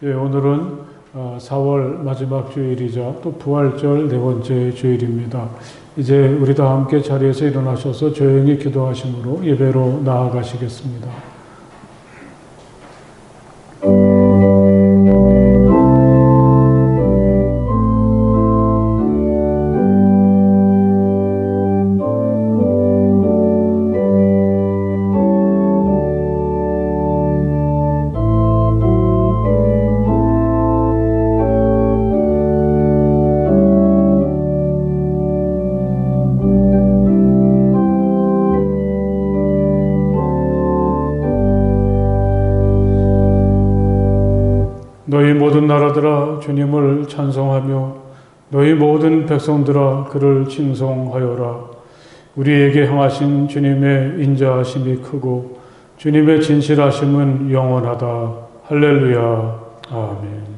예, 오늘은 4월 마지막 주일이자 또 부활절 네 번째 주일입니다. 이제 우리 다 함께 자리에서 일어나셔서 조용히 기도하심으로 예배로 나아가시겠습니다. 너희 모든 나라들아 주님을 찬송하며 너희 모든 백성들아 그를 칭송하여라. 우리에게 행하신 주님의 인자하심이 크고 주님의 진실하심은 영원하다. 할렐루야. 아멘.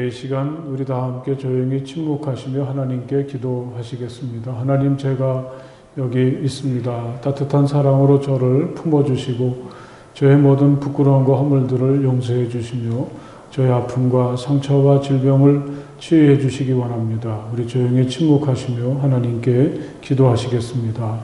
이 시간 우리 다 함께 조용히 침묵하시며 하나님께 기도하시겠습니다. 하나님, 제가 여기 있습니다. 따뜻한 사랑으로 저를 품어주시고 저의 모든 부끄러움과 허물들을 용서해 주시며 저의 아픔과 상처와 질병을 치유해 주시기 원합니다. 우리 조용히 침묵하시며 하나님께 기도하시겠습니다.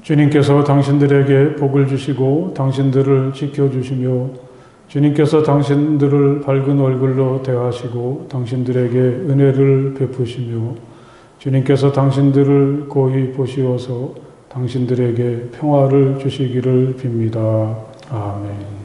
주님께서 당신들에게 복을 주시고 당신들을 지켜주시며 주님께서 당신들을 밝은 얼굴로 대하시고 당신들에게 은혜를 베푸시며 주님께서 당신들을 고이 보시어서 당신들에게 평화를 주시기를 빕니다. 아멘.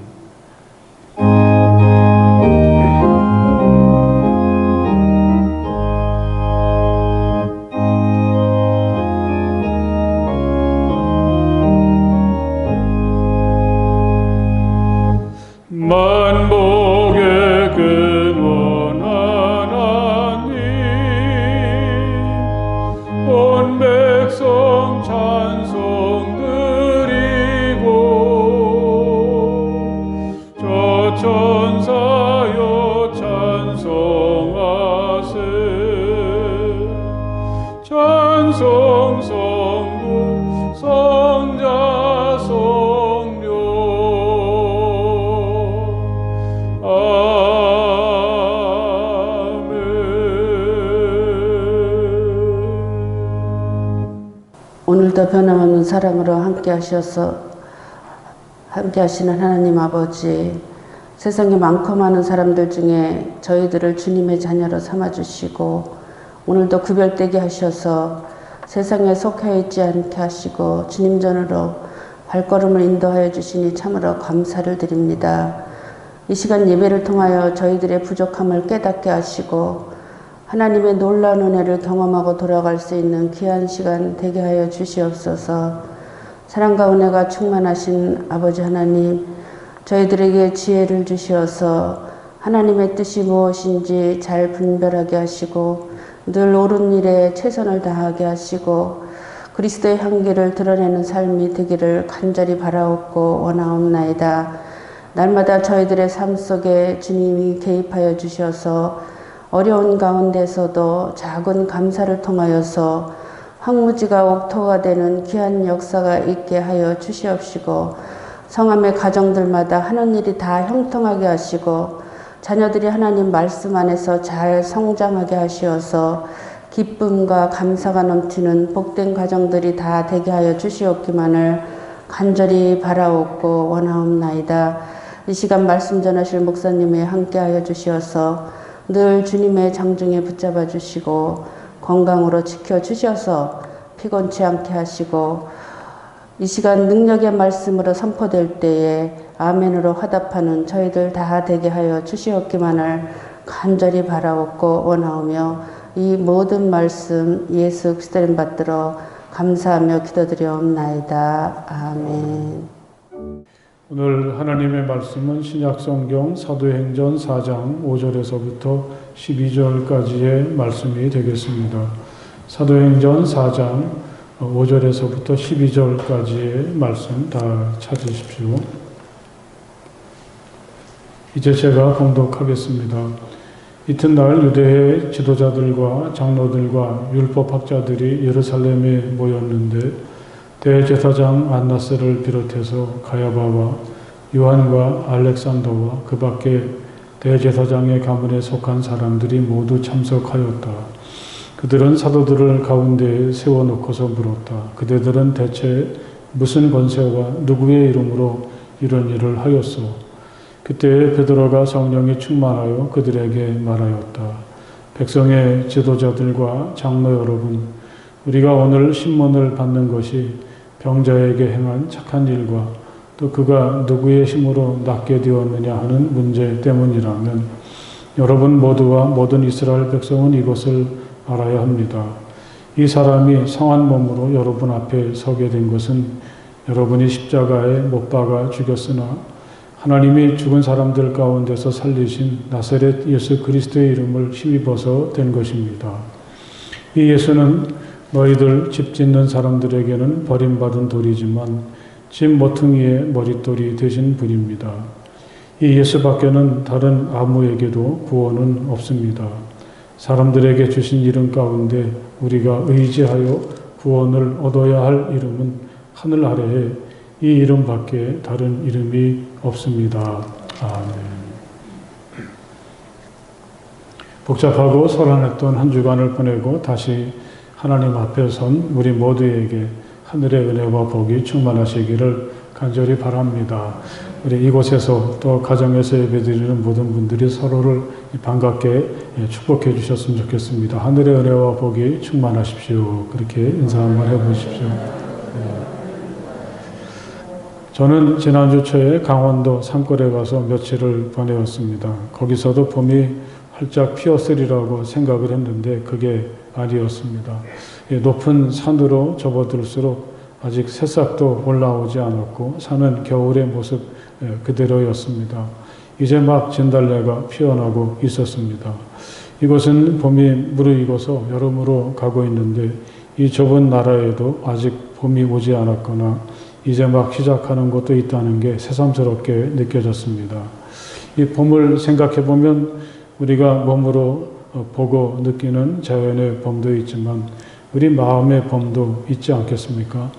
만복의 근원 하나님 온 백성 찬송 드리고 저 천사여 찬송하세 찬송 성부 성자 성령 오늘도 변함없는 사랑으로 함께 하시는 하나님 아버지, 세상에 많고 많은 사람들 중에 저희들을 주님의 자녀로 삼아주시고 오늘도 구별되게 하셔서 세상에 속해 있지 않게 하시고 주님 전으로 발걸음을 인도하여 주시니 참으로 감사를 드립니다. 이 시간 예배를 통하여 저희들의 부족함을 깨닫게 하시고 하나님의 놀라운 은혜를 경험하고 돌아갈 수 있는 귀한 시간 되게 하여 주시옵소서. 사랑과 은혜가 충만하신 아버지 하나님, 저희들에게 지혜를 주시어서 하나님의 뜻이 무엇인지 잘 분별하게 하시고 늘 옳은 일에 최선을 다하게 하시고 그리스도의 향기를 드러내는 삶이 되기를 간절히 바라옵고 원하옵나이다. 날마다 저희들의 삶 속에 주님이 개입하여 주셔서 어려운 가운데서도 작은 감사를 통하여서 황무지가 옥토가 되는 귀한 역사가 있게 하여 주시옵시고 성함의 가정들마다 하는 일이 다 형통하게 하시고 자녀들이 하나님 말씀 안에서 잘 성장하게 하시어서 기쁨과 감사가 넘치는 복된 가정들이 다 되게 하여 주시옵기만을 간절히 바라옵고 원하옵나이다. 이 시간 말씀 전하실 목사님에 함께하여 주시어서 늘 주님의 장중에 붙잡아 주시고 건강으로 지켜주셔서 피곤치 않게 하시고 이 시간 능력의 말씀으로 선포될 때에 아멘으로 화답하는 저희들 다 되게 하여 주시옵기만을 간절히 바라옵고 원하오며 이 모든 말씀 예수 그리스도 이름 받들어 감사하며 기도드리옵나이다. 아멘. 오늘 하나님의 말씀은 신약성경 사도행전 4장 5절에서부터 12절까지의 말씀이 되겠습니다. 사도행전 4장 5절에서부터 12절까지의 말씀 다 찾으십시오. 이제 제가 봉독하겠습니다. 이튿날 유대의 지도자들과 장로들과 율법학자들이 예루살렘에 모였는데 대제사장 안나스를 비롯해서 가야바와 요한과 알렉산더와 그 밖에 대제사장의 가문에 속한 사람들이 모두 참석하였다. 그들은 사도들을 가운데에 세워놓고서 물었다. 그대들은 대체 무슨 권세와 누구의 이름으로 이런 일을 하였소? 그때 베드로가 성령이 충만하여 그들에게 말하였다. 백성의 지도자들과 장로 여러분, 우리가 오늘 신문을 받는 것이 병자에게 행한 착한 일과 또 그가 누구의 힘으로 낫게 되었느냐 하는 문제 때문이라면 여러분 모두와 모든 이스라엘 백성은 이것을 알아야 합니다. 이 사람이 성한 몸으로 여러분 앞에 서게 된 것은 여러분이 십자가에 못 박아 죽였으나 하나님이 죽은 사람들 가운데서 살리신 나사렛 예수 그리스도의 이름을 힘입어서 된 것입니다. 이 예수는 너희들 집 짓는 사람들에게는 버림받은 돌이지만 집 모퉁이의 머릿돌이 되신 분입니다. 이 예수밖에는 다른 아무에게도 구원은 없습니다. 사람들에게 주신 이름 가운데 우리가 의지하여 구원을 얻어야 할 이름은 하늘 아래에 이 이름밖에 다른 이름이 없습니다. 아멘. 복잡하고 소란했던 한 주간을 보내고 다시 하나님 앞에 선 우리 모두에게 하늘의 은혜와 복이 충만하시기를 간절히 바랍니다. 우리 이곳에서 또 가정에서 예배드리는 모든 분들이 서로를 반갑게 축복해 주셨으면 좋겠습니다. 하늘의 은혜와 복이 충만하십시오. 그렇게 인사 한번 해보십시오. 저는 지난주 초에 강원도 산골에 가서 며칠을 보내었습니다. 거기서도 봄이 활짝 피었으리라고 생각을 했는데 그게 아니었습니다. 높은 산으로 접어들수록 아직 새싹도 올라오지 않았고 산은 겨울의 모습 그대로였습니다. 이제 막 진달래가 피어나고 있었습니다. 이곳은 봄이 무르익어서 여름으로 가고 있는데 이 좁은 나라에도 아직 봄이 오지 않았거나 이제 막 시작하는 곳도 있다는 게 새삼스럽게 느껴졌습니다. 이 봄을 생각해 보면 우리가 몸으로 보고 느끼는 자연의 봄도 있지만 우리 마음의 봄도 있지 않겠습니까?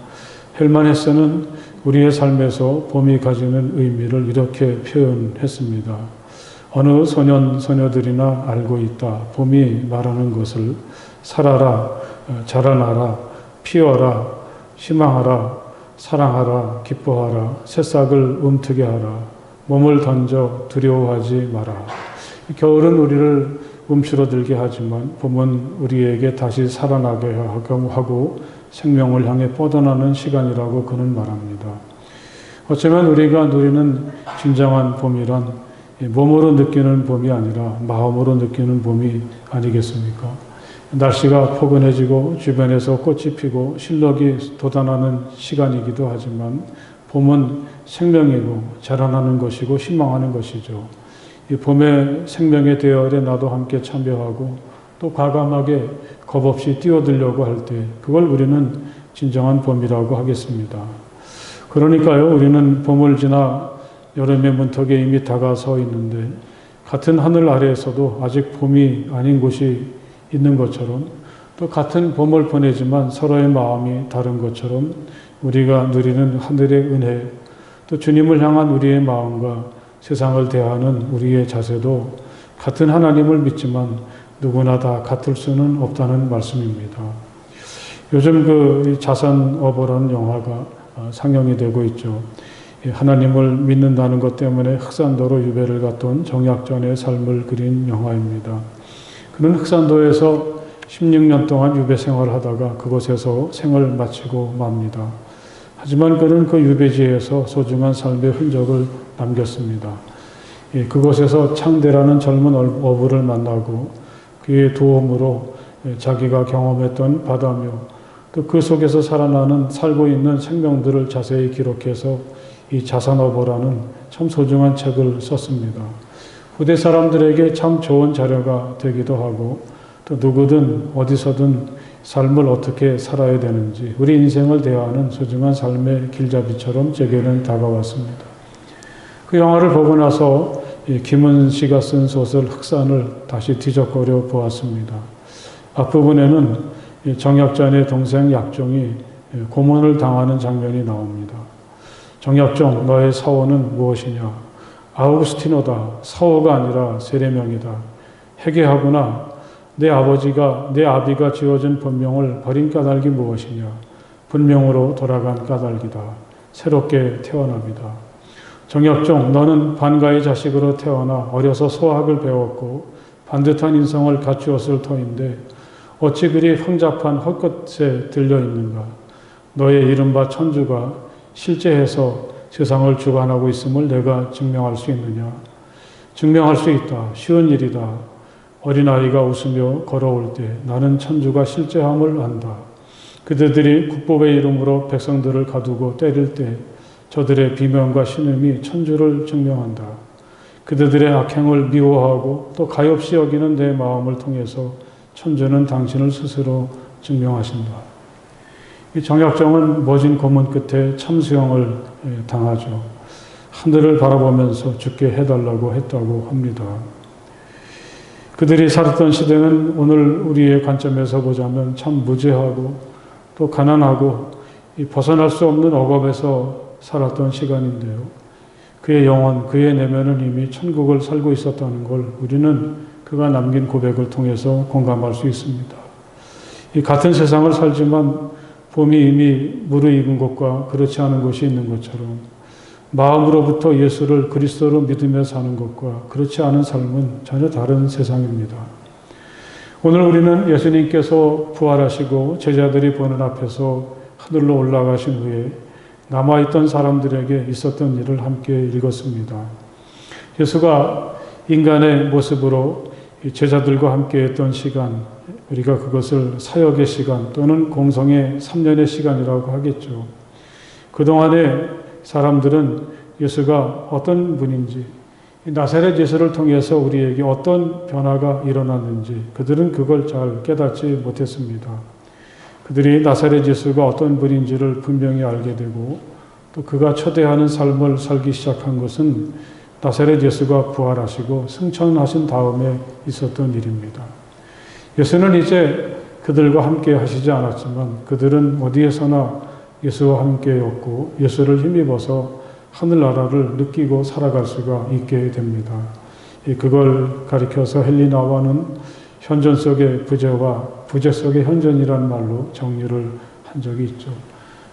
헬만 헤세는 우리의 삶에서 봄이 가지는 의미를 이렇게 표현했습니다. 어느 소년, 소녀들이나 알고 있다. 봄이 말하는 것을 살아라, 자라나라, 피어라, 희망하라, 사랑하라, 기뻐하라, 새싹을 움트게 하라, 몸을 던져 두려워하지 마라. 겨울은 우리를 움츠러들게 하지만 봄은 우리에게 다시 살아나게 하고 생명을 향해 뻗어나는 시간이라고 그는 말합니다. 어쩌면 우리가 누리는 진정한 봄이란 몸으로 느끼는 봄이 아니라 마음으로 느끼는 봄이 아니겠습니까? 날씨가 포근해지고 주변에서 꽃이 피고 실록이 돋아나는 시간이기도 하지만 봄은 생명이고 자라나는 것이고 희망하는 것이죠. 이 봄의 생명의 대열에 나도 함께 참여하고 또 과감하게 겁없이 뛰어들려고 할 때 그걸 우리는 진정한 봄이라고 하겠습니다. 그러니까요, 우리는 봄을 지나 여름의 문턱에 이미 다가서 있는데 같은 하늘 아래에서도 아직 봄이 아닌 곳이 있는 것처럼 또 같은 봄을 보내지만 서로의 마음이 다른 것처럼 우리가 누리는 하늘의 은혜 또 주님을 향한 우리의 마음과 세상을 대하는 우리의 자세도 같은 하나님을 믿지만 누구나 다 같을 수는 없다는 말씀입니다. 요즘 자선 어버라는 영화가 상영이 되고 있죠. 하나님을 믿는다는 것 때문에 흑산도로 유배를 갔던 정약전의 삶을 그린 영화입니다. 그는 흑산도에서 16년 동안 유배 생활을 하다가 그곳에서 생을 마치고 맙니다. 하지만 그는 그 유배지에서 소중한 삶의 흔적을 남겼습니다. 그곳에서 창대라는 젊은 어부를 만나고 그의 도움으로 자기가 경험했던 바다며 또 그 속에서 살고 있는 생명들을 자세히 기록해서 이 자산어보라는 참 소중한 책을 썼습니다. 후대 사람들에게 참 좋은 자료가 되기도 하고 또 누구든 어디서든 삶을 어떻게 살아야 되는지 우리 인생을 대하는 소중한 삶의 길잡이처럼 제게는 다가왔습니다. 그 영화를 보고 나서 김은 씨가 쓴 소설 흑산을 다시 뒤적거려 보았습니다. 앞부분에는 정약전의 동생 약종이 고문을 당하는 장면이 나옵니다. 정약종, 너의 사원은 무엇이냐? 아우구스티노다. 사오가 아니라 세례명이다. 회개하구나. 내 아비가 지어준 본명을 버린 까닭이 무엇이냐? 본명으로 돌아간 까닭이다. 새롭게 태어납니다. 정약종, 너는 반가의 자식으로 태어나 어려서 소학을 배웠고 반듯한 인성을 갖추었을 터인데 어찌 그리 흥잡한 헛것에 들려있는가? 너의 이른바 천주가 실제해서 세상을 주관하고 있음을 내가 증명할 수 있느냐? 증명할 수 있다. 쉬운 일이다. 어린아이가 웃으며 걸어올 때 나는 천주가 실제함을 안다. 그들이 국법의 이름으로 백성들을 가두고 때릴 때 저들의 비명과 신음이 천주를 증명한다. 그들의 악행을 미워하고 또 가엾이 여기는 내 마음을 통해서 천주는 당신을 스스로 증명하신다. 이 정약종은 모진 고문 끝에 참수형을 당하죠. 하늘을 바라보면서 죽게 해달라고 했다고 합니다. 그들이 살았던 시대는 오늘 우리의 관점에서 보자면 참 무죄하고 또 가난하고 벗어날 수 없는 억압에서 살았던 시간인데요. 그의 영혼, 그의 내면은 이미 천국을 살고 있었다는 걸 우리는 그가 남긴 고백을 통해서 공감할 수 있습니다. 이 같은 세상을 살지만 봄이 이미 무르익은 곳과 그렇지 않은 곳이 있는 것처럼 마음으로부터 예수를 그리스도로 믿으며 사는 것과 그렇지 않은 삶은 전혀 다른 세상입니다. 오늘 우리는 예수님께서 부활하시고 제자들이 보는 앞에서 하늘로 올라가신 후에 남아있던 사람들에게 있었던 일을 함께 읽었습니다. 예수가 인간의 모습으로 제자들과 함께 했던 시간, 우리가 그것을 사역의 시간 또는 공성의 3년의 시간이라고 하겠죠. 그동안에 사람들은 예수가 어떤 분인지, 나사렛 예수를 통해서 우리에게 어떤 변화가 일어났는지 그들은 그걸 잘 깨닫지 못했습니다. 그들이 나사렛 예수가 어떤 분인지를 분명히 알게 되고 또 그가 초대하는 삶을 살기 시작한 것은 나사렛 예수가 부활하시고 승천하신 다음에 있었던 일입니다. 예수는 이제 그들과 함께 하시지 않았지만 그들은 어디에서나 예수와 함께였고 예수를 힘입어서 하늘나라를 느끼고 살아갈 수가 있게 됩니다. 그걸 가리켜서 헬리나와는 현존 속의 부재와 부재 속의 현존이라는 말로 정리를 한 적이 있죠.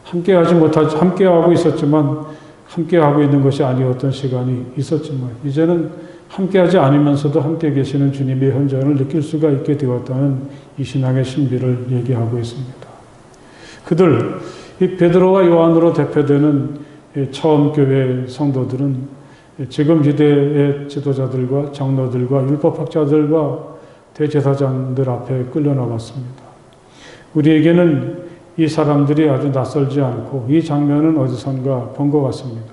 함께하고 있었지만 함께하고 있는 것이 아니었던 시간이 있었지만 이제는 함께하지 않으면서도 함께 계시는 주님의 현존을 느낄 수가 있게 되었다는 이 신앙의 신비를 얘기하고 있습니다. 그들, 이 베드로와 요한으로 대표되는 처음 교회 성도들은 지금 시대의 지도자들과 장로들과 율법학자들과 대제사장들 앞에 끌려나왔습니다. 우리에게는 이 사람들이 아주 낯설지 않고 이 장면은 어디선가 본 것 같습니다.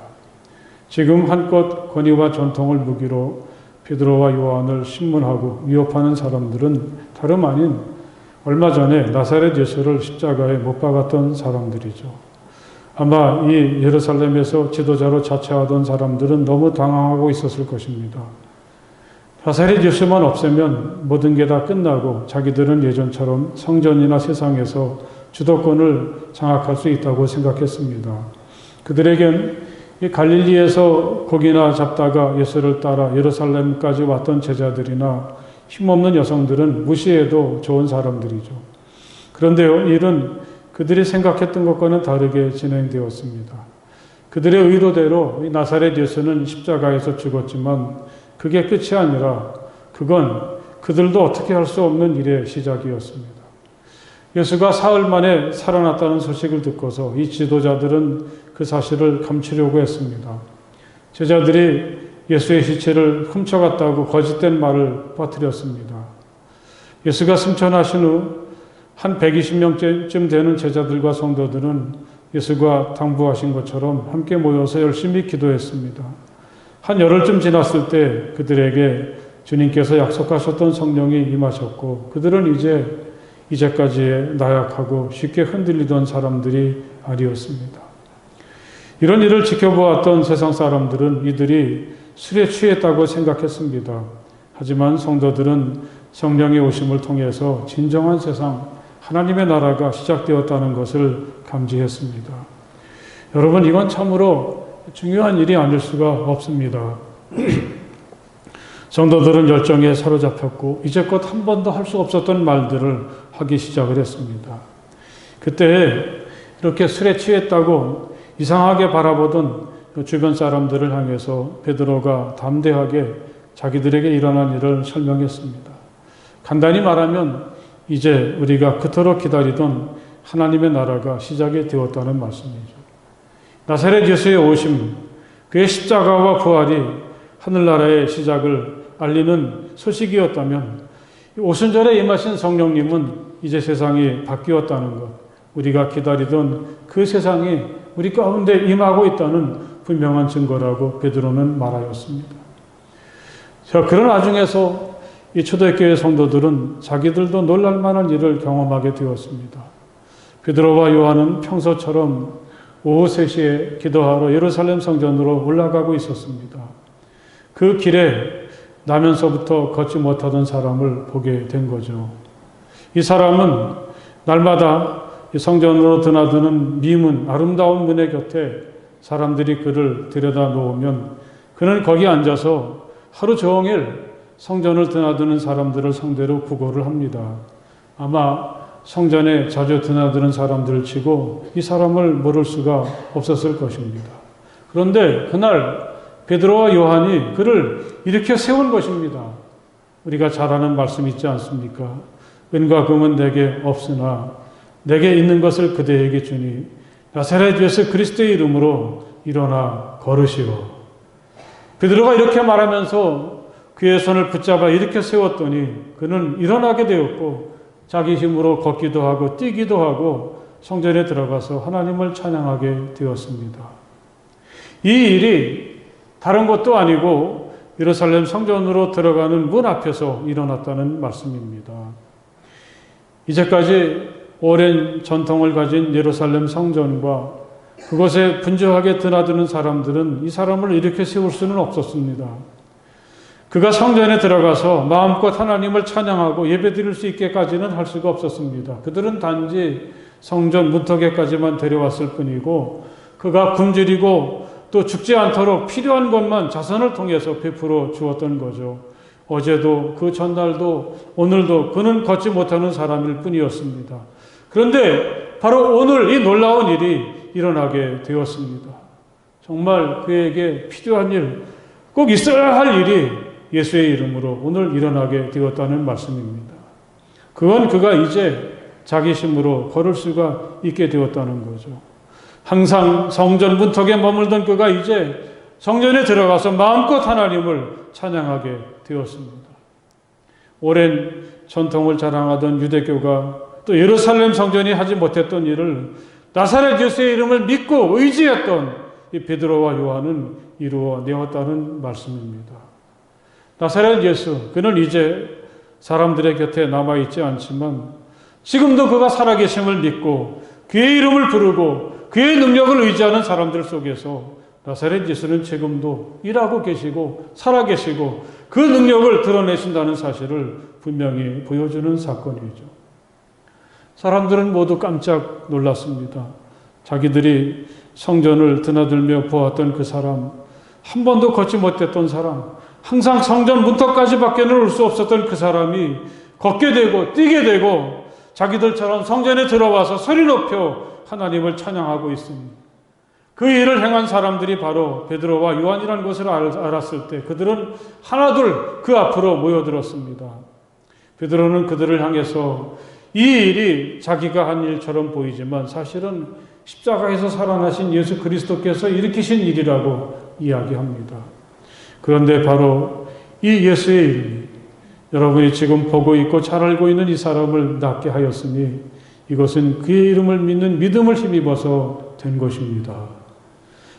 지금 한껏 권위와 전통을 무기로 베드로와 요한을 신문하고 위협하는 사람들은 다름 아닌 얼마 전에 나사렛 예수를 십자가에 못 박았던 사람들이죠. 아마 이 예루살렘에서 지도자로 자처하던 사람들은 너무 당황하고 있었을 것입니다. 나사렛 예수만 없애면 모든 게 다 끝나고 자기들은 예전처럼 성전이나 세상에서 주도권을 장악할 수 있다고 생각했습니다. 그들에겐 이 갈릴리에서 고기나 잡다가 예수를 따라 예루살렘까지 왔던 제자들이나 힘없는 여성들은 무시해도 좋은 사람들이죠. 그런데요, 일은 그들이 생각했던 것과는 다르게 진행되었습니다. 그들의 의도대로 이 나사렛 예수는 십자가에서 죽었지만 그게 끝이 아니라 그건 그들도 어떻게 할 수 없는 일의 시작이었습니다. 예수가 사흘 만에 살아났다는 소식을 듣고서 이 지도자들은 그 사실을 감추려고 했습니다. 제자들이 예수의 시체를 훔쳐갔다고 거짓된 말을 퍼뜨렸습니다. 예수가 승천하신 후 한 120명쯤 되는 제자들과 성도들은 예수가 당부하신 것처럼 함께 모여서 열심히 기도했습니다. 한 열흘쯤 지났을 때 그들에게 주님께서 약속하셨던 성령이 임하셨고 그들은 이제까지의 나약하고 쉽게 흔들리던 사람들이 아니었습니다. 이런 일을 지켜보았던 세상 사람들은 이들이 술에 취했다고 생각했습니다. 하지만 성도들은 성령의 오심을 통해서 진정한 세상, 하나님의 나라가 시작되었다는 것을 감지했습니다. 여러분, 이건 참으로 중요한 일이 아닐 수가 없습니다. 성도들은 열정에 사로잡혔고 이제껏 한 번도 할 수 없었던 말들을 하기 시작을 했습니다. 그때 이렇게 술에 취했다고 이상하게 바라보던 주변 사람들을 향해서 베드로가 담대하게 자기들에게 일어난 일을 설명했습니다. 간단히 말하면 이제 우리가 그토록 기다리던 하나님의 나라가 시작이 되었다는 말씀이죠. 나사렛 예수의 오심, 그의 십자가와 부활이 하늘나라의 시작을 알리는 소식이었다면 오순절에 임하신 성령님은 이제 세상이 바뀌었다는 것, 우리가 기다리던 그 세상이 우리 가운데 임하고 있다는 분명한 증거라고 베드로는 말하였습니다. 자, 그런 와중에서 이 초대교회 성도들은 자기들도 놀랄만한 일을 경험하게 되었습니다. 베드로와 요한은 평소처럼 오후 3시에 기도하러 예루살렘 성전으로 올라가고 있었습니다. 그 길에 나면서부터 걷지 못하던 사람을 보게 된 거죠. 이 사람은 날마다 성전으로 드나드는 미문, 아름다운 문의 곁에 사람들이 그를 들여다 놓으면 그는 거기 앉아서 하루 종일 성전을 드나드는 사람들을 상대로 구걸을 합니다. 아마 성전에 자주 드나드는 사람들을 치고 이 사람을 모를 수가 없었을 것입니다. 그런데 그날 베드로와 요한이 그를 일으켜 세운 것입니다. 우리가 잘 아는 말씀 있지 않습니까? 은과 금은 내게 없으나 내게 있는 것을 그대에게 주니 나사렛 예수 그리스도의 이름으로 일어나 걸으시오. 베드로가 이렇게 말하면서 그의 손을 붙잡아 일으켜 세웠더니 그는 일어나게 되었고 자기 힘으로 걷기도 하고 뛰기도 하고 성전에 들어가서 하나님을 찬양하게 되었습니다. 이 일이 다른 것도 아니고 예루살렘 성전으로 들어가는 문 앞에서 일어났다는 말씀입니다. 이제까지 오랜 전통을 가진 예루살렘 성전과 그곳에 분주하게 드나드는 사람들은 이 사람을 일으켜 세울 수는 없었습니다. 그가 성전에 들어가서 마음껏 하나님을 찬양하고 예배드릴 수 있게까지는 할 수가 없었습니다. 그들은 단지 성전 문턱에까지만 데려왔을 뿐이고 그가 굶주리고 또 죽지 않도록 필요한 것만 자선을 통해서 베풀어 주었던 거죠. 어제도 그 전날도 오늘도 그는 걷지 못하는 사람일 뿐이었습니다. 그런데 바로 오늘 이 놀라운 일이 일어나게 되었습니다. 정말 그에게 필요한 일, 꼭 있어야 할 일이 예수의 이름으로 오늘 일어나게 되었다는 말씀입니다. 그건 그가 이제 자기 힘으로 걸을 수가 있게 되었다는 거죠. 항상 성전 문턱에 머물던 그가 이제 성전에 들어가서 마음껏 하나님을 찬양하게 되었습니다. 오랜 전통을 자랑하던 유대교가 또 예루살렘 성전이 하지 못했던 일을 나사렛 예수의 이름을 믿고 의지했던 이 베드로와 요한은 이루어 내었다는 말씀입니다. 나사렛 예수, 그는 이제 사람들의 곁에 남아있지 않지만 지금도 그가 살아계심을 믿고 그의 이름을 부르고 그의 능력을 의지하는 사람들 속에서 나사렛 예수는 지금도 일하고 계시고 살아계시고 그 능력을 드러내신다는 사실을 분명히 보여주는 사건이죠. 사람들은 모두 깜짝 놀랐습니다. 자기들이 성전을 드나들며 보았던 그 사람, 한 번도 걷지 못했던 사람, 항상 성전 문턱까지밖에는 올 수 없었던 그 사람이 걷게 되고 뛰게 되고 자기들처럼 성전에 들어와서 소리 높여 하나님을 찬양하고 있습니다. 그 일을 행한 사람들이 바로 베드로와 요한이라는 것을 알았을 때 그들은 하나둘 그 앞으로 모여들었습니다. 베드로는 그들을 향해서 이 일이 자기가 한 일처럼 보이지만 사실은 십자가에서 살아나신 예수 그리스도께서 일으키신 일이라고 이야기합니다. 그런데 바로 이 예수의 이름이 여러분이 지금 보고 있고 잘 알고 있는 이 사람을 낫게 하였으니 이것은 그의 이름을 믿는 믿음을 힘입어서 된 것입니다.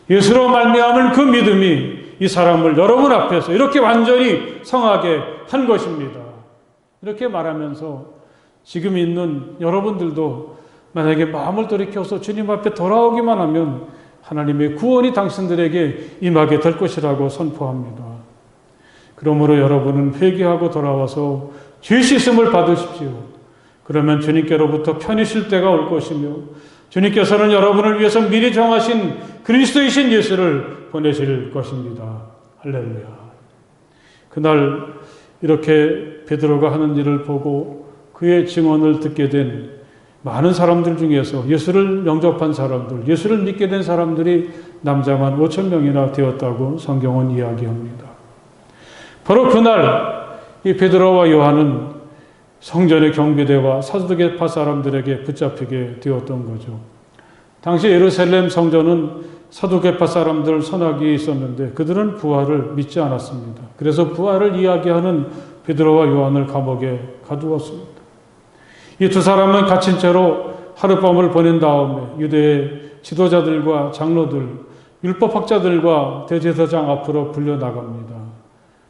예수로 말미암은 그 믿음이 이 사람을 여러분 앞에서 이렇게 완전히 성하게 한 것입니다. 이렇게 말하면서 지금 있는 여러분들도 만약에 마음을 돌이켜서 주님 앞에 돌아오기만 하면 하나님의 구원이 당신들에게 임하게 될 것이라고 선포합니다. 그러므로 여러분은 회개하고 돌아와서 죄 씻음을 받으십시오. 그러면 주님께로부터 편히 쉴 때가 올 것이며 주님께서는 여러분을 위해서 미리 정하신 그리스도이신 예수를 보내실 것입니다. 할렐루야. 그날 이렇게 베드로가 하는 일을 보고 그의 증언을 듣게 된 많은 사람들 중에서 예수를 영접한 사람들, 예수를 믿게 된 사람들이 남자만 5,000명이나 되었다고 성경은 이야기합니다. 바로 그날 이 베드로와 요한은 성전의 경비대와 사두개파 사람들에게 붙잡히게 되었던 거죠. 당시 예루살렘 성전은 사두개파 사람들 선악이 있었는데 그들은 부활을 믿지 않았습니다. 그래서 부활을 이야기하는 베드로와 요한을 감옥에 가두었습니다. 이 두 사람은 갇힌 채로 하룻밤을 보낸 다음에 유대의 지도자들과 장로들, 율법학자들과 대제사장 앞으로 불려나갑니다.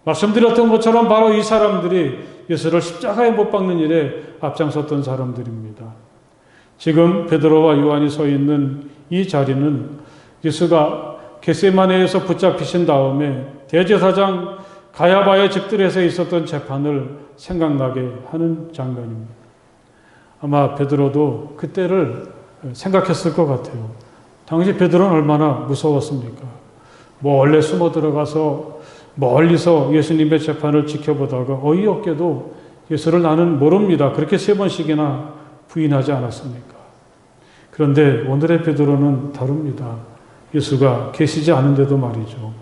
말씀드렸던 것처럼 바로 이 사람들이 예수를 십자가에 못 박는 일에 앞장섰던 사람들입니다. 지금 베드로와 요한이 서 있는 이 자리는 예수가 겟세마네에서 붙잡히신 다음에 대제사장 가야바의 집들에서 있었던 재판을 생각나게 하는 장면입니다. 아마 베드로도 그때를 생각했을 것 같아요. 당시 베드로는 얼마나 무서웠습니까? 원래 숨어 들어가서 멀리서 예수님의 재판을 지켜보다가 어이없게도 예수를 나는 모릅니다. 그렇게 3번씩이나 부인하지 않았습니까? 그런데 오늘의 베드로는 다릅니다. 예수가 계시지 않은데도 말이죠.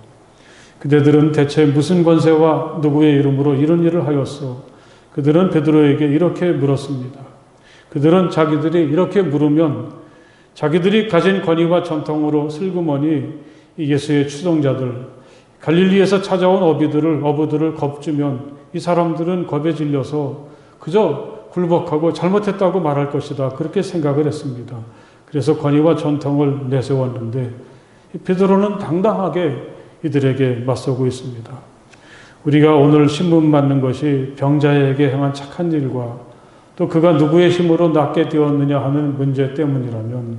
그대들은 대체 무슨 권세와 누구의 이름으로 이런 일을 하였소? 그들은 베드로에게 이렇게 물었습니다. 그들은 자기들이 이렇게 물으면 자기들이 가진 권위와 전통으로 슬그머니 예수의 추종자들, 갈릴리에서 찾아온 어부들을 겁주면 이 사람들은 겁에 질려서 그저 굴복하고 잘못했다고 말할 것이다. 그렇게 생각을 했습니다. 그래서 권위와 전통을 내세웠는데 베드로는 당당하게 이들에게 맞서고 있습니다. 우리가 오늘 신문 받는 것이 병자에게 행한 착한 일과 또 그가 누구의 힘으로 낫게 되었느냐 하는 문제 때문이라면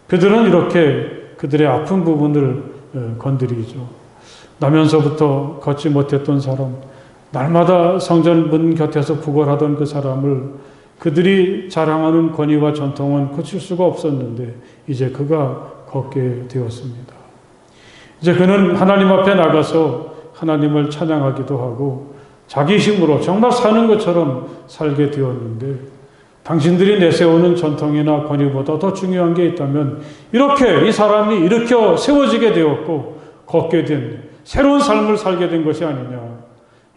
그들은 이렇게 그들의 아픈 부분을 건드리죠. 나면서부터 걷지 못했던 사람, 날마다 성전 문 곁에서 구걸하던 그 사람을 그들이 자랑하는 권위와 전통은 고칠 수가 없었는데 이제 그가 걷게 되었습니다. 이제 그는 하나님 앞에 나가서 하나님을 찬양하기도 하고 자기 힘으로 정말 사는 것처럼 살게 되었는데 당신들이 내세우는 전통이나 권위보다 더 중요한 게 있다면 이렇게 이 사람이 일으켜 세워지게 되었고 걷게 된 새로운 삶을 살게 된 것이 아니냐.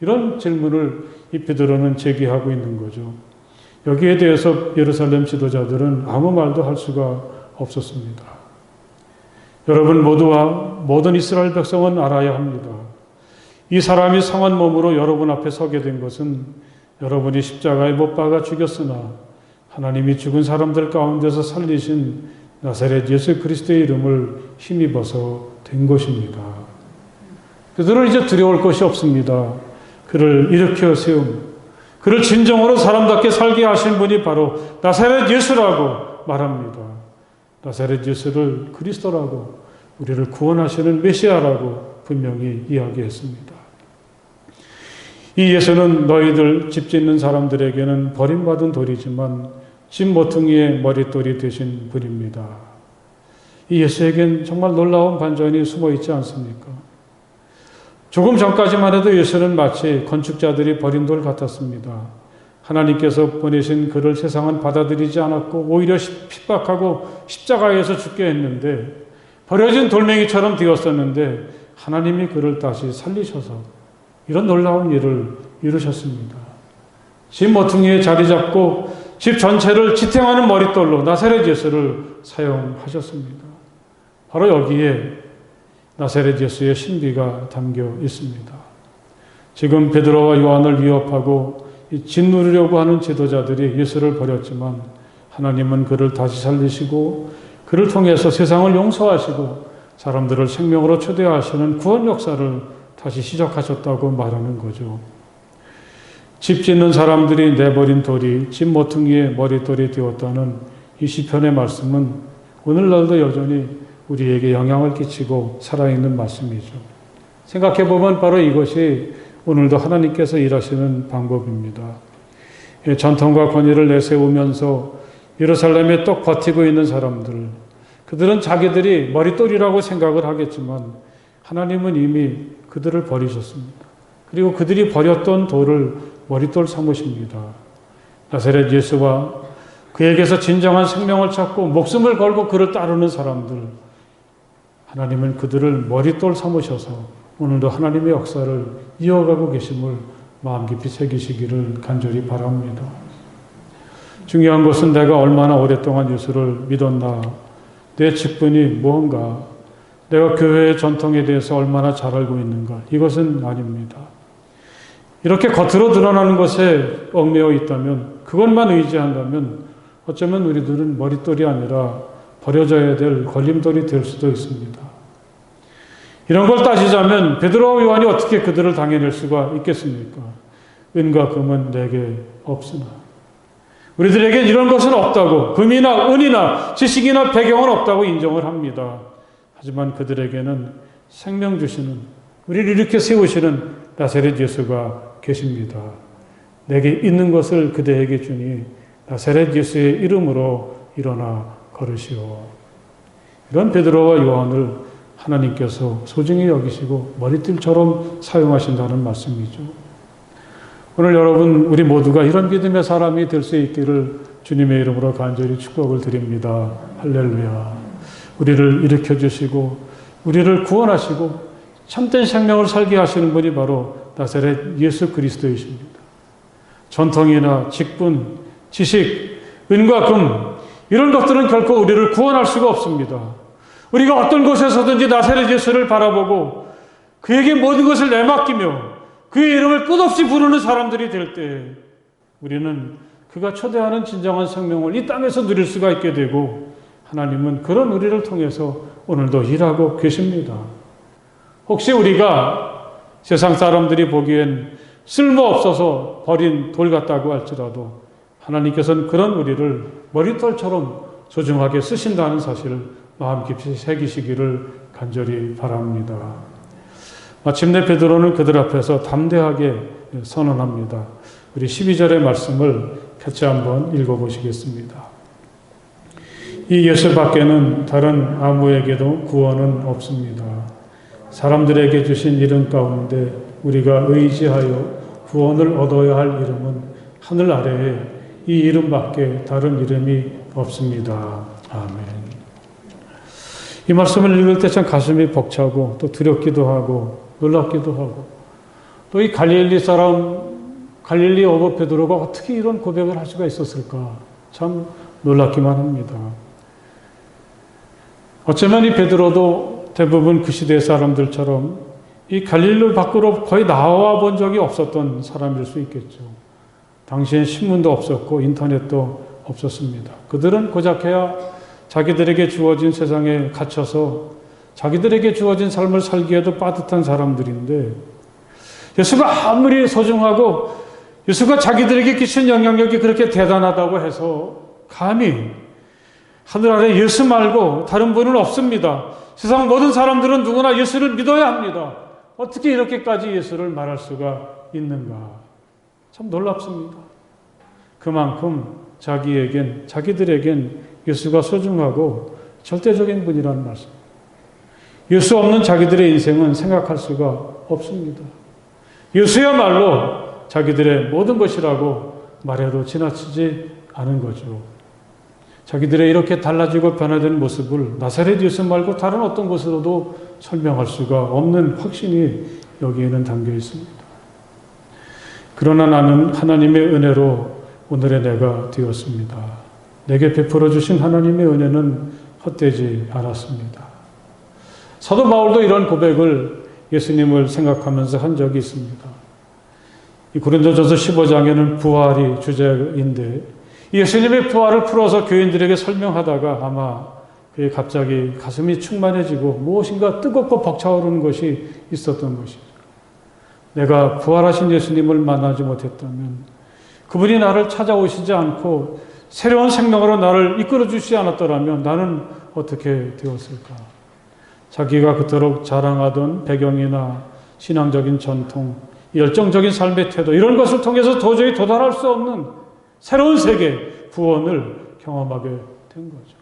이런 질문을 이 베드로는 제기하고 있는 거죠. 여기에 대해서 예루살렘 지도자들은 아무 말도 할 수가 없었습니다. 여러분 모두와 모든 이스라엘 백성은 알아야 합니다. 이 사람이 상한 몸으로 여러분 앞에 서게 된 것은 여러분이 십자가에 못 박아 죽였으나 하나님이 죽은 사람들 가운데서 살리신 나사렛 예수 그리스도의 이름을 힘입어서 된 것입니다. 그들은 이제 두려울 것이 없습니다. 그를 일으켜 세움, 그를 진정으로 사람답게 살게 하신 분이 바로 나사렛 예수라고 말합니다. 나사렛 예수를 그리스도라고 우리를 구원하시는 메시아라고 분명히 이야기했습니다. 이 예수는 너희들 집 짓는 사람들에게는 버림받은 돌이지만 집 모퉁이의 머릿돌이 되신 분입니다. 이 예수에겐 정말 놀라운 반전이 숨어 있지 않습니까? 조금 전까지만 해도 예수는 마치 건축자들이 버린 돌 같았습니다. 하나님께서 보내신 그를 세상은 받아들이지 않았고 오히려 핍박하고 십자가에서 죽게 했는데 버려진 돌멩이처럼 되었었는데 하나님이 그를 다시 살리셔서 이런 놀라운 일을 이루셨습니다. 집 모퉁이에 자리 잡고 집 전체를 지탱하는 머릿돌로 나사렛 예수를 사용하셨습니다. 바로 여기에 나사렛 예수의 신비가 담겨 있습니다. 지금 베드로와 요한을 위협하고 짓누르려고 하는 지도자들이 예수를 버렸지만 하나님은 그를 다시 살리시고 그를 통해서 세상을 용서하시고 사람들을 생명으로 초대하시는 구원 역사를 다시 시작하셨다고 말하는 거죠. 집 짓는 사람들이 내버린 돌이 집 모퉁이의 머릿돌이 되었다는 이 시편의 말씀은 오늘날도 여전히 우리에게 영향을 끼치고 살아있는 말씀이죠. 생각해보면 바로 이것이 오늘도 하나님께서 일하시는 방법입니다. 전통과 권위를 내세우면서 예루살렘에 똑 버티고 있는 사람들, 그들은 자기들이 머릿돌이라고 생각을 하겠지만 하나님은 이미 그들을 버리셨습니다. 그리고 그들이 버렸던 돌을 머릿돌 삼으십니다. 나사렛 예수와 그에게서 진정한 생명을 찾고 목숨을 걸고 그를 따르는 사람들, 하나님은 그들을 머릿돌 삼으셔서 오늘도 하나님의 역사를 이어가고 계심을 마음 깊이 새기시기를 간절히 바랍니다. 중요한 것은 내가 얼마나 오랫동안 예수를 믿었나, 내 직분이 무언가, 내가 교회의 전통에 대해서 얼마나 잘 알고 있는가, 이것은 아닙니다. 이렇게 겉으로 드러나는 것에 얽매여 있다면, 그것만 의지한다면 어쩌면 우리들은 머릿돌이 아니라 버려져야 될 걸림돌이 될 수도 있습니다. 이런 걸 따지자면 베드로와 요한이 어떻게 그들을 당해낼 수가 있겠습니까? 은과 금은 내게 없으나. 우리들에겐 이런 것은 없다고, 금이나 은이나 지식이나 배경은 없다고 인정을 합니다. 하지만 그들에게는 생명 주시는, 우리를 이렇게 세우시는 나사렛 예수가 계십니다. 내게 있는 것을 그대에게 주니 나사렛 예수의 이름으로 일어나 걸으시오. 이런 베드로와 요한을 하나님께서 소중히 여기시고 머리띠처럼 사용하신다는 말씀이죠. 오늘 여러분, 우리 모두가 이런 믿음의 사람이 될 수 있기를 주님의 이름으로 간절히 축복을 드립니다. 할렐루야. 우리를 일으켜주시고 우리를 구원하시고 참된 생명을 살게 하시는 분이 바로 나사렛 예수 그리스도이십니다. 전통이나 직분, 지식, 은과 금 이런 것들은 결코 우리를 구원할 수가 없습니다. 우리가 어떤 곳에서든지 나사렛 예수를 바라보고 그에게 모든 것을 내맡기며 그의 이름을 끝없이 부르는 사람들이 될 때 우리는 그가 초대하는 진정한 생명을 이 땅에서 누릴 수가 있게 되고 하나님은 그런 우리를 통해서 오늘도 일하고 계십니다. 혹시 우리가 세상 사람들이 보기엔 쓸모없어서 버린 돌 같다고 할지라도 하나님께서는 그런 우리를 머리털처럼 소중하게 쓰신다는 사실을 마음 깊이 새기시기를 간절히 바랍니다. 마침내 베드로는 그들 앞에서 담대하게 선언합니다. 우리 12절의 말씀을 같이 한번 읽어보시겠습니다. 이 예수 밖에는 다른 아무에게도 구원은 없습니다. 사람들에게 주신 이름 가운데 우리가 의지하여 구원을 얻어야 할 이름은 하늘 아래에 이 이름밖에 다른 이름이 없습니다. 아멘. 이 말씀을 읽을 때 참 가슴이 벅차고 또 두렵기도 하고 놀랍기도 하고 또 이 갈릴리 사람 갈릴리 어버 베드로가 어떻게 이런 고백을 할 수가 있었을까 참 놀랍기만 합니다. 어쩌면 이 베드로도 대부분 그 시대 사람들처럼 이 갈릴리 밖으로 거의 나와 본 적이 없었던 사람일 수 있겠죠. 당시엔 신문도 없었고 인터넷도 없었습니다. 그들은 고작해야 자기들에게 주어진 세상에 갇혀서 자기들에게 주어진 삶을 살기에도 빠듯한 사람들인데 예수가 아무리 소중하고 예수가 자기들에게 끼친 영향력이 그렇게 대단하다고 해서 감히 하늘 아래 예수 말고 다른 분은 없습니다. 세상 모든 사람들은 누구나 예수를 믿어야 합니다. 어떻게 이렇게까지 예수를 말할 수가 있는가? 참 놀랍습니다. 그만큼 자기들에겐 예수가 소중하고 절대적인 분이라는 말씀. 예수 없는 자기들의 인생은 생각할 수가 없습니다. 예수야말로 자기들의 모든 것이라고 말해도 지나치지 않은 거죠. 자기들의 이렇게 달라지고 변화된 모습을 나사렛 예수 말고 다른 어떤 것으로도 설명할 수가 없는 확신이 여기에는 담겨 있습니다. 그러나 나는 하나님의 은혜로 오늘의 내가 되었습니다. 내게 베풀어 주신 하나님의 은혜는 헛되지 않았습니다. 사도 바울도 이런 고백을 예수님을 생각하면서 한 적이 있습니다. 이 고린도전서 15장에는 부활이 주제인데 예수님의 부활을 풀어서 교인들에게 설명하다가 아마 그의 갑자기 가슴이 충만해지고 무엇인가 뜨겁고 벅차오르는 것이 있었던 것이죠. 내가 부활하신 예수님을 만나지 못했다면 그분이 나를 찾아오시지 않고 새로운 생명으로 나를 이끌어 주시지 않았더라면 나는 어떻게 되었을까? 자기가 그토록 자랑하던 배경이나 신앙적인 전통, 열정적인 삶의 태도 이런 것을 통해서 도저히 도달할 수 없는 새로운 세계, 구원을 경험하게 된 거죠.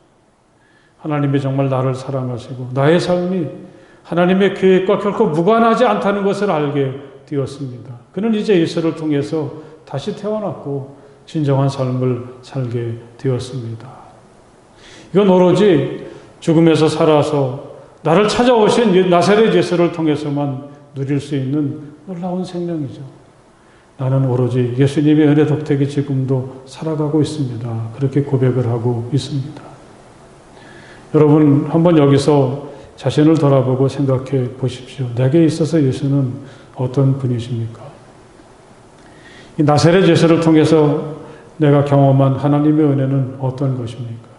하나님이 정말 나를 사랑하시고 나의 삶이 하나님의 계획과 결코 무관하지 않다는 것을 알게 되었습니다. 그는 이제 예수를 통해서 다시 태어났고 진정한 삶을 살게 되었습니다. 이건 오로지 죽음에서 살아서 나를 찾아오신 나사렛 예수를 통해서만 누릴 수 있는 놀라운 생명이죠. 나는 오로지 예수님의 은혜 덕택이 지금도 살아가고 있습니다. 그렇게 고백을 하고 있습니다. 여러분 한번 여기서 자신을 돌아보고 생각해 보십시오. 내게 있어서 예수는 어떤 분이십니까? 이 나사렛 예수를 통해서 내가 경험한 하나님의 은혜는 어떤 것입니까?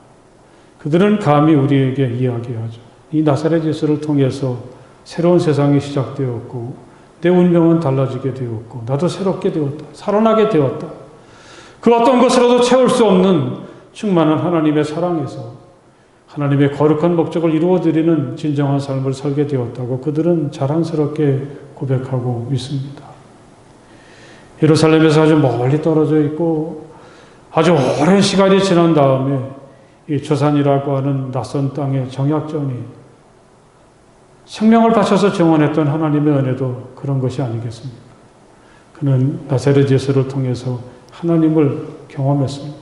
그들은 감히 우리에게 이야기하죠. 이 나사렛 예수를 통해서 새로운 세상이 시작되었고 내 운명은 달라지게 되었고 나도 새롭게 되었다. 살아나게 되었다. 그 어떤 것으로도 채울 수 없는 충만한 하나님의 사랑에서 하나님의 거룩한 목적을 이루어드리는 진정한 삶을 살게 되었다고 그들은 자랑스럽게 고백하고 있습니다. 예루살렘에서 아주 멀리 떨어져 있고 아주 오랜 시간이 지난 다음에 이 조산이라고 하는 낯선 땅의 정약전이 생명을 바쳐서 증언했던 하나님의 은혜도 그런 것이 아니겠습니까? 그는 나사렛 예수를 통해서 하나님을 경험했습니다.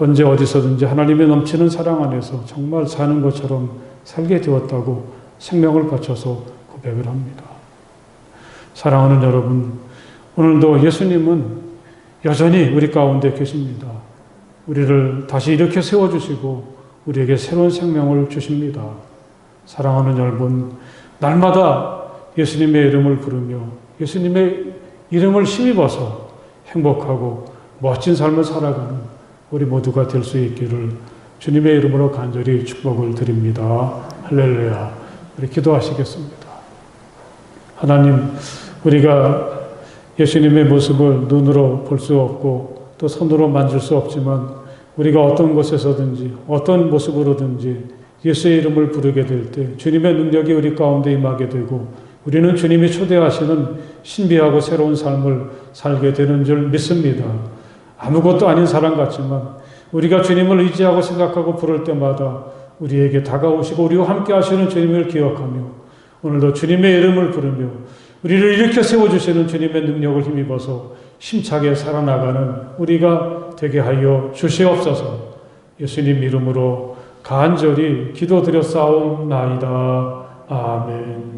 언제 어디서든지 하나님의 넘치는 사랑 안에서 정말 사는 것처럼 살게 되었다고 생명을 바쳐서 고백을 합니다. 사랑하는 여러분, 오늘도 예수님은 여전히 우리 가운데 계십니다. 우리를 다시 이렇게 세워주시고 우리에게 새로운 생명을 주십니다. 사랑하는 여러분, 날마다 예수님의 이름을 부르며 예수님의 이름을 힘입어서 행복하고 멋진 삶을 살아가는 우리 모두가 될 수 있기를 주님의 이름으로 간절히 축복을 드립니다. 할렐루야. 우리 기도하시겠습니다. 하나님, 우리가 예수님의 모습을 눈으로 볼 수 없고 또 손으로 만질 수 없지만 우리가 어떤 곳에서든지 어떤 모습으로든지 예수의 이름을 부르게 될 때 주님의 능력이 우리 가운데 임하게 되고 우리는 주님이 초대하시는 신비하고 새로운 삶을 살게 되는 줄 믿습니다. 아무것도 아닌 사람 같지만 우리가 주님을 의지하고 생각하고 부를 때마다 우리에게 다가오시고 우리와 함께 하시는 주님을 기억하며 오늘도 주님의 이름을 부르며 우리를 일으켜 세워주시는 주님의 능력을 힘입어서 힘차게 살아나가는 우리가 되게 하여 주시옵소서. 예수님 이름으로 간절히 기도드렸사옵나이다. 아멘.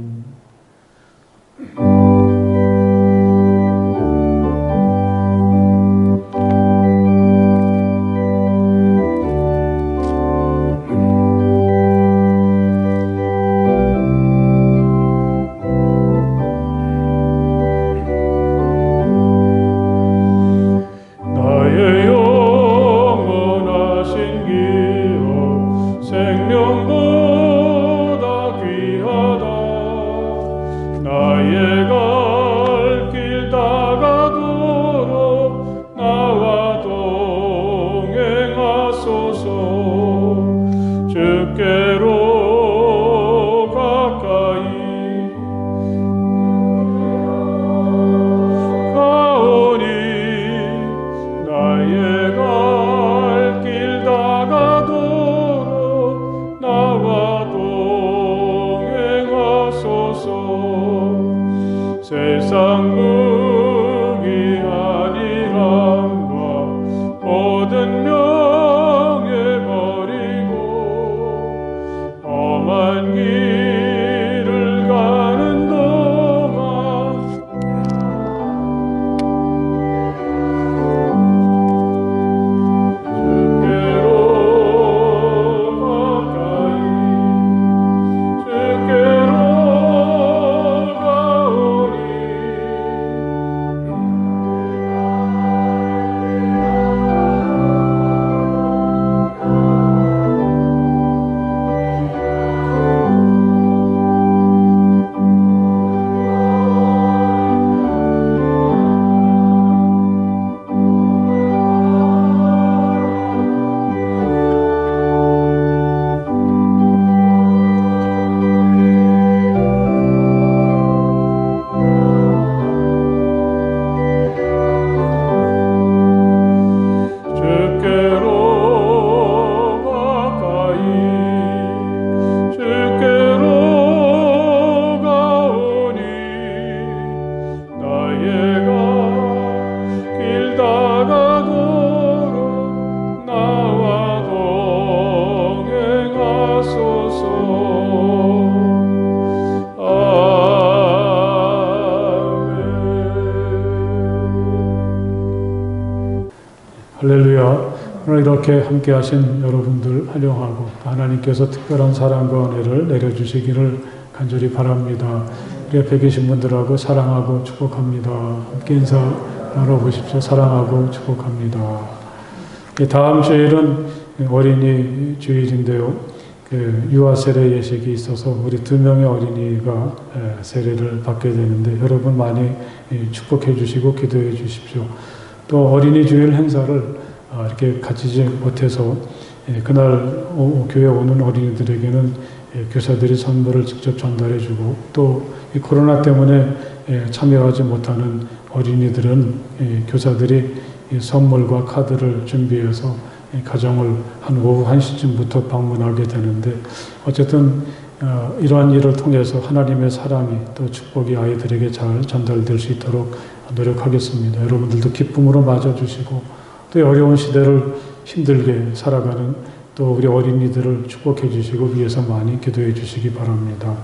할렐루야. 오늘 이렇게 함께 하신 여러분들 환영하고 하나님께서 특별한 사랑과 은혜를 내려주시기를 간절히 바랍니다. 우리 옆에 계신 분들하고 사랑하고 축복합니다. 함께 인사 나눠보십시오. 사랑하고 축복합니다. 다음 주일은 어린이 주일인데요. 유아 세례 예식이 있어서 우리 2명의 어린이가 세례를 받게 되는데 여러분 많이 축복해 주시고 기도해 주십시오. 또 어린이 주일 행사를 이렇게 갖추지 못해서 그날 교회 오는 어린이들에게는 교사들이 선물을 직접 전달해 주고 또 이 코로나 때문에 참여하지 못하는 어린이들은 교사들이 선물과 카드를 준비해서 가정을 한 오후 1시쯤부터 방문하게 되는데 어쨌든 이러한 일을 통해서 하나님의 사랑이 또 축복이 아이들에게 잘 전달될 수 있도록 노력하겠습니다. 여러분들도 기쁨으로 맞아주시고 또 어려운 시대를 힘들게 살아가는 또 우리 어린이들을 축복해 주시고 위해서 많이 기도해 주시기 바랍니다.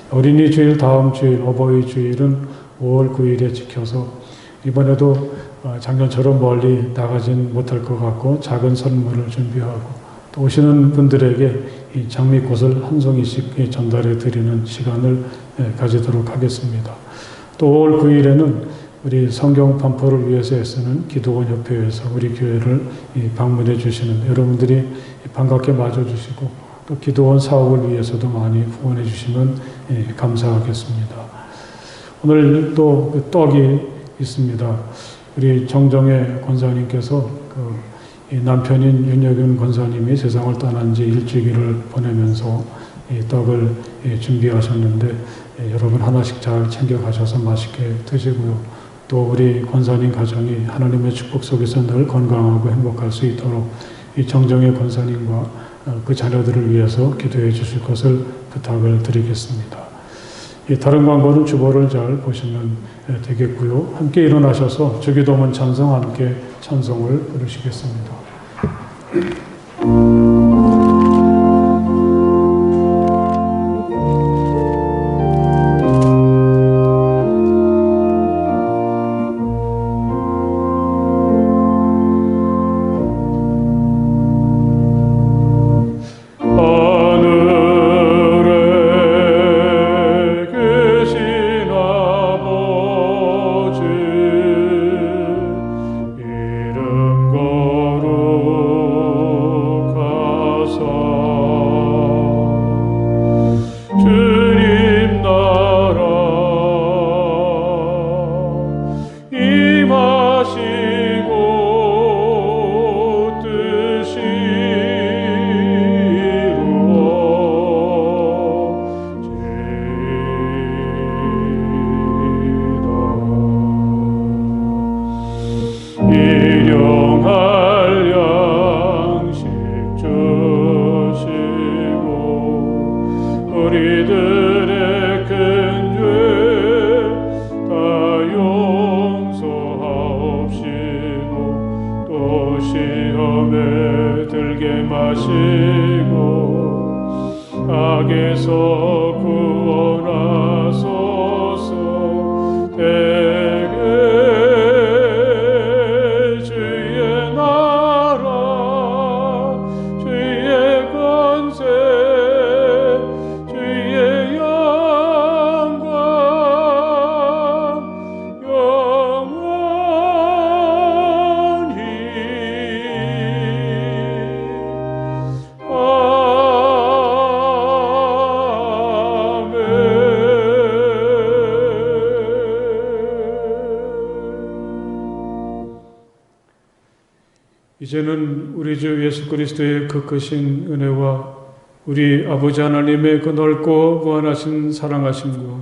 어린이 주일 다음 주일 어버이 주일은 5월 9일에 지켜서 이번에도 작년처럼 멀리 나가진 못할 것 같고 작은 선물을 준비하고 또 오시는 분들에게 이 장미꽃을 한 송이씩 전달해 드리는 시간을 가지도록 하겠습니다. 또 5월 9일에는 우리 성경 반포를 위해서 애쓰는 기도원 협회에서 우리 교회를 방문해 주시는 여러분들이 반갑게 맞아주시고 또 기도원 사업을 위해서도 많이 후원해 주시면 감사하겠습니다. 오늘 또 그 떡이 있습니다. 우리 정정혜 권사님께서 이 남편인 윤여균 권사님이 세상을 떠난 지 일주일을 보내면서 이 떡을 준비하셨는데 여러분 하나씩 잘 챙겨 가셔서 맛있게 드시고요. 또 우리 권사님 가정이 하나님의 축복 속에서 늘 건강하고 행복할 수 있도록 이 정정혜 권사님과 그 자녀들을 위해서 기도해 주실 것을 부탁을 드리겠습니다. 이 다른 광고는 주보를 잘 보시면 되겠고요. 함께 일어나셔서 주기도문 찬송 함께 찬송을 부르시겠습니다. 이제는 우리 주 예수 그리스도의 그 크신 은혜와 우리 아버지 하나님의 그 넓고 무한하신 사랑하심과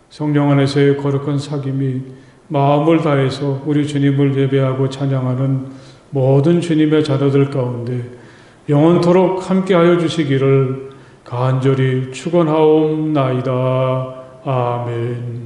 성령 안에서의 거룩한 사귐이 마음을 다해서 우리 주님을 예배하고 찬양하는 모든 주님의 자녀들 가운데 영원토록 함께하여 주시기를 간절히 축원하옵나이다. 아멘.